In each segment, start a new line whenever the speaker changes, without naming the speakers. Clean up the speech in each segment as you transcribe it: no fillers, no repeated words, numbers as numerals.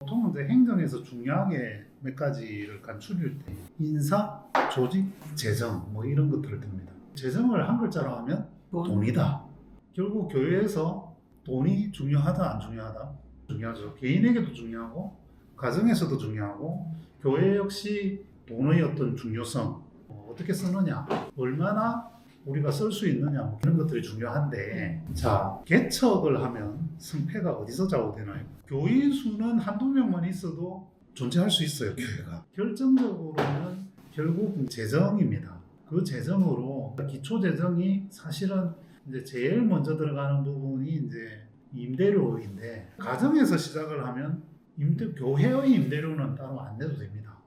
보통 이제 행정에서 중요하게 몇 가지를 간추릴 때 인사, 조직, 재정 뭐 이런 것들을 듭니다. 재정을 한 글자로 하면 돈이다. 결국 교회에서 돈이 중요하다 안 중요하다? 중요하죠. 개인에게도 중요하고 가정에서도 중요하고 교회 역시 돈의 어떤 중요성 어떻게 쓰느냐 얼마나 우리가 쓸 수 있느냐 뭐 이런 것들이 중요한데 자 개척을 하면 승패가 어디서 좌우되나요? 교인 수는 한두 명만 있어도 존재할 수 있어요. 교회가 결정적으로는 결국 재정입니다. 그 재정으로 기초 재정이 사실은 이제 제일 먼저 들어가는 부분이 이제 임대료인데 가정에서 시작을 하면 교회의 임대료는 따로 안 내도 됩니다.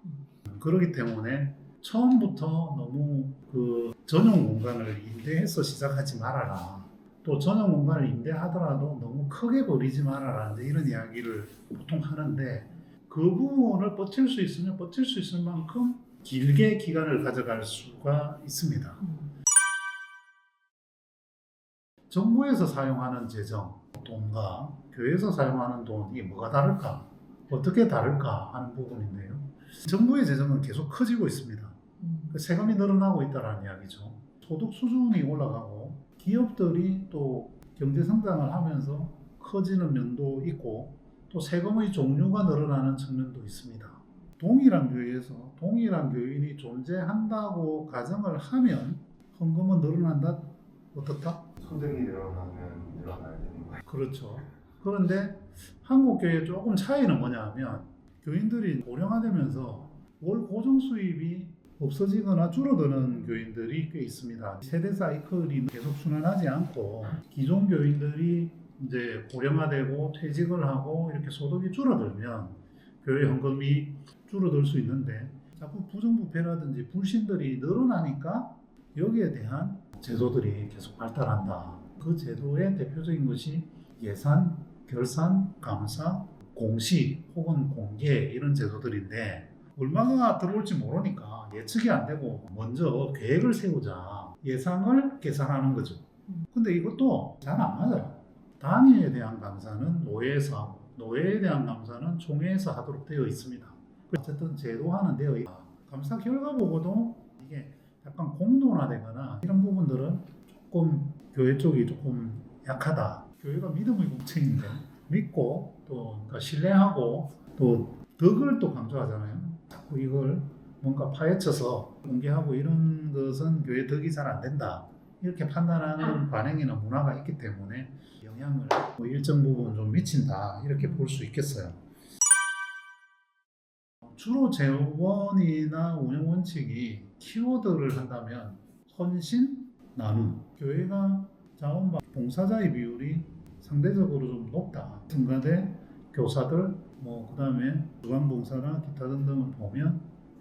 그렇기 때문에 처음부터 너무 그 전용 공간을 임대해서 시작하지 말아라. 또 전용 공간을 임대하더라도 너무 크게 버리지 말아라. 이런 이야기를 보통 하는데 그 부분을 버틸 수 있으면 버틸 수 있을 만큼 길게 기간을 가져갈 수가 있습니다. 정부에서 사용하는 재정, 돈과 교회에서 사용하는 돈, 이게 뭐가 다를까? 어떻게 다를까 하는 부분인데요. 정부의 재정은 계속 커지고 있습니다. 세금이 늘어나고 있다는 이야기죠. 소득 수준이 올라가고 기업들이 또 경제 성장을 하면서 커지는 면도 있고 또 세금의 종류가 늘어나는 측면도 있습니다. 동일한 교회에서 동일한 교인이 존재한다고 가정을 하면 헌금은 늘어난다? 어떻다?
소득이 늘어나면 늘어나야 되는 거예요.
그렇죠. 그런데 한국 교회의 조금 차이는 뭐냐면 교인들이 고령화되면서 월 고정 수입이 없어지거나 줄어드는 교인들이 꽤 있습니다. 세대 사이클이 계속 순환하지 않고 기존 교인들이 이제 고령화되고 퇴직을 하고 이렇게 소득이 줄어들면 교회 헌금이 줄어들 수 있는데 자꾸 부정부패라든지 불신들이 늘어나니까 여기에 대한 제도들이 계속 발달한다. 그 제도의 대표적인 것이 예산, 결산, 감사, 공시 혹은 공개 이런 제도들인데 얼마나 들어올지 모르니까 예측이 안 되고 먼저 계획을 세우자 예상을 계산하는 거죠. 근데 이것도 잘 안 맞아요. 단위에 대한 감사는 노회에서 하고 노회에 대한 감사는 총회에서 하도록 되어 있습니다. 어쨌든 제도화는 되어 있다. 감사 결과 보고도 이게 약간 공론화되거나 이런 부분들은 조금 교회 쪽이 조금 약하다. 교회가 믿음의 공체인데 믿고 또 그러니까 신뢰하고 또 덕을 또 강조하잖아요. 자꾸 이걸 뭔가 파헤쳐서 공개하고 이런 것은 교회 덕이 잘 안 된다. 이렇게 판단하는 관행이나 문화가 있기 때문에 영향을 뭐 일정 부분 좀 미친다. 이렇게 볼 수 있겠어요. 주로 재원이나 운영 원칙이 키워드를 한다면 헌신, 나눔. 교회가 자원과 봉사자의 비율이 상대적으로 좀 높다. 성가대, 교사들, 뭐 그다음에 주간봉사나 기타 등등을 보면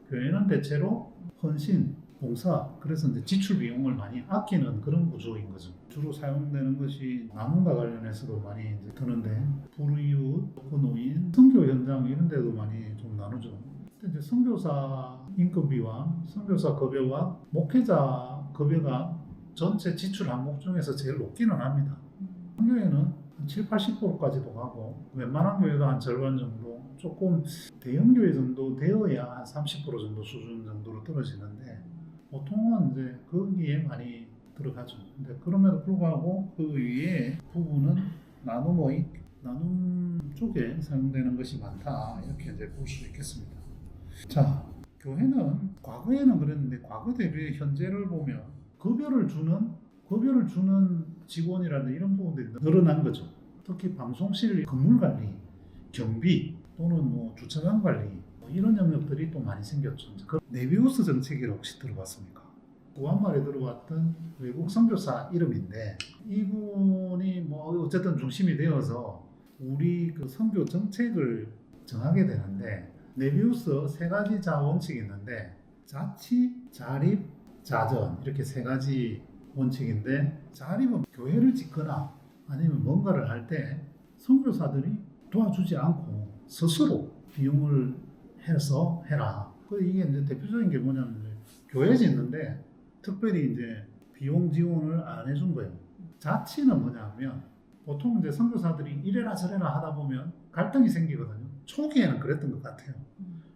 교회는 대체로 헌신, 봉사, 그래서 이제 지출 비용을 많이 아끼는 그런 구조인 거죠. 주로 사용되는 것이 나눔과 관련해서도 많이 이제 드는데 불이웃, 노인, 선교 현장 이런 데도 많이 좀 나누죠. 이제 선교사 인건비와 선교사 급여와 목회자 급여가 전체 지출 항목 중에서 제일 높기는 합니다. 한 교회는 한 7, 80%까지도 가고 웬만한 교회가 한 절반 정도 조금 대형 교회 정도 되어야 한 30% 정도 수준 정도로 떨어지는데 보통은 이제 거기에 많이 들어가죠. 근데 그럼에도 불구하고 그 위에 부분은 나눔 쪽에 사용되는 것이 많다 이렇게 이제 볼 수 있겠습니다. 자, 교회는 과거에는 그랬는데 과거 대비 현재를 보면 급여를 주는 직원이라든지 이런 부분들이 늘어난 거죠. 특히 방송실 건물 관리, 경비 또는 뭐 주차장 관리 뭐 이런 영역들이 또 많이 생겼죠. 그 네비우스 정책이라고 혹시 들어봤습니까? 구한말에 들어왔던 외국 선교사 이름인데 이분이 뭐 어쨌든 중심이 되어서 우리 그 선교 정책을 정하게 되는데 네비우스 세 가지 원칙이 있는데 자치, 자립, 자전 이렇게 세 가지 원칙인데 자립은 교회를 짓거나 아니면 뭔가를 할 때 선교사들이 도와주지 않고 스스로 비용을 해서 해라. 이게 이제 대표적인 게 뭐냐면 교회 짓는데 특별히 이제 비용 지원을 안 해준 거예요. 자치는 뭐냐면 보통 이제 선교사들이 이래라 저래라 하다 보면 갈등이 생기거든요. 초기에는 그랬던 것 같아요.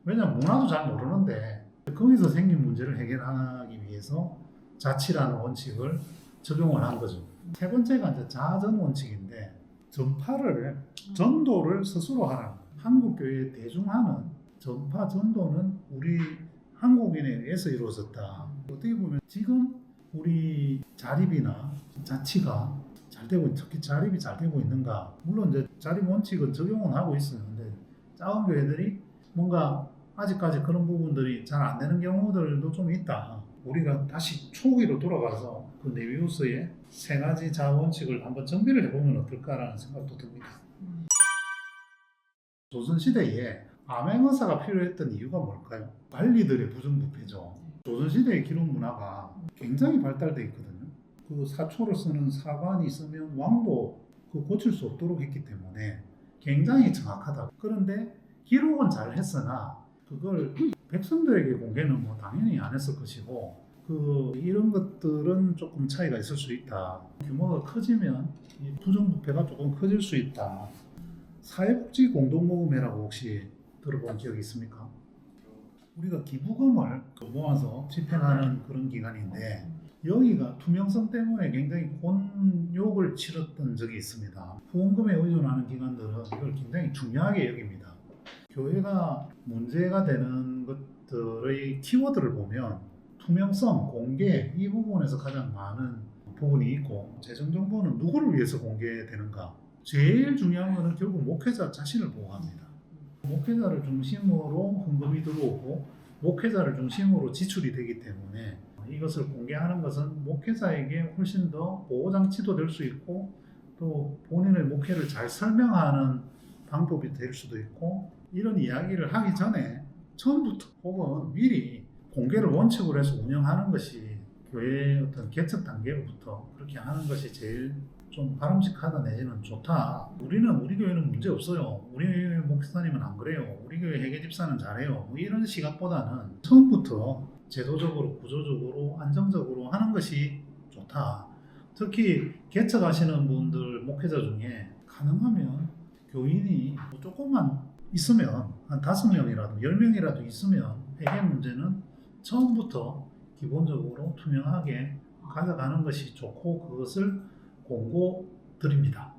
왜냐하면 문화도 잘 모르는데 거기서 생긴 문제를 해결하기 위해서 자치라는 원칙을 적용을 한 거죠. 세 번째가 이제 자전 원칙인데 전도를 스스로 하라는 거예요. 한국 교회의 대중화는 전파 전도는 우리 한국인에 의해서 이루어졌다. 어떻게 보면 지금 우리 자립이나 자치가 잘 되고 특히 자립이 잘 되고 있는가? 물론 이제 자립 원칙은 적용은 하고 있어요. 근데 작은 교회들이 뭔가 아직까지 그런 부분들이 잘 안 되는 경우들도 좀 있다. 우리가 다시 초기로 돌아가서 그 네비우스의 세 가지 자원칙을 한번 정비를 해보면 어떨까라는 생각도 듭니다. 조선시대에 암행어사가 필요했던 이유가 뭘까요? 관리들의 부정부패죠. 조선시대의 기록 문화가 굉장히 발달되어 있거든요. 그 사초를 쓰는 사관이 있으면 왕도 그 고칠 수 없도록 했기 때문에 굉장히 정확하다. 그런데 기록은 잘 했으나 그걸 백성들에게 공개는 뭐 당연히 안 했을 것이고 이런 것들은 조금 차이가 있을 수 있다. 규모가 커지면 이 부정부패가 조금 커질 수 있다. 사회복지 공동모금회라고 혹시 들어본 기억이 있습니까? 우리가 기부금을 모아서 집행하는 그런 기관인데 여기가 투명성 때문에 굉장히 곤욕을 치렀던 적이 있습니다. 후원금에 의존하는 기관들은 이걸 굉장히 중요하게 여깁니다. 교회가 문제가 되는 것들의 키워드를 보면 투명성, 공개 이 부분에서 가장 많은 부분이 있고 재정 정보는 누구를 위해서 공개되는가? 제일 중요한 것은 결국 목회자 자신을 보호합니다. 목회자를 중심으로 헌금이 들어오고 목회자를 중심으로 지출이 되기 때문에 이것을 공개하는 것은 목회자에게 훨씬 더 보호장치도 될 수 있고 또 본인의 목회를 잘 설명하는 방법이 될 수도 있고 이런 이야기를 하기 전에 처음부터 혹은 미리 공개를 원칙으로 해서 운영하는 것이 교회의 어떤 개척 단계부터 그렇게 하는 것이 제일 좀 바람직하다 내지는 좋다. 우리 교회는 문제 없어요. 우리 교회 목사님은 안 그래요. 우리 교회 회계집사는 잘해요. 뭐 이런 시각보다는 처음부터 제도적으로 구조적으로 안정적으로 하는 것이 좋다. 특히 개척하시는 분들 목회자 중에 가능하면 교인이 조금만 있으면 한 5명이라도 10명이라도 있으면 회계 문제는 처음부터 기본적으로 투명하게 가져가는 것이 좋고 그것을 공고 드립니다.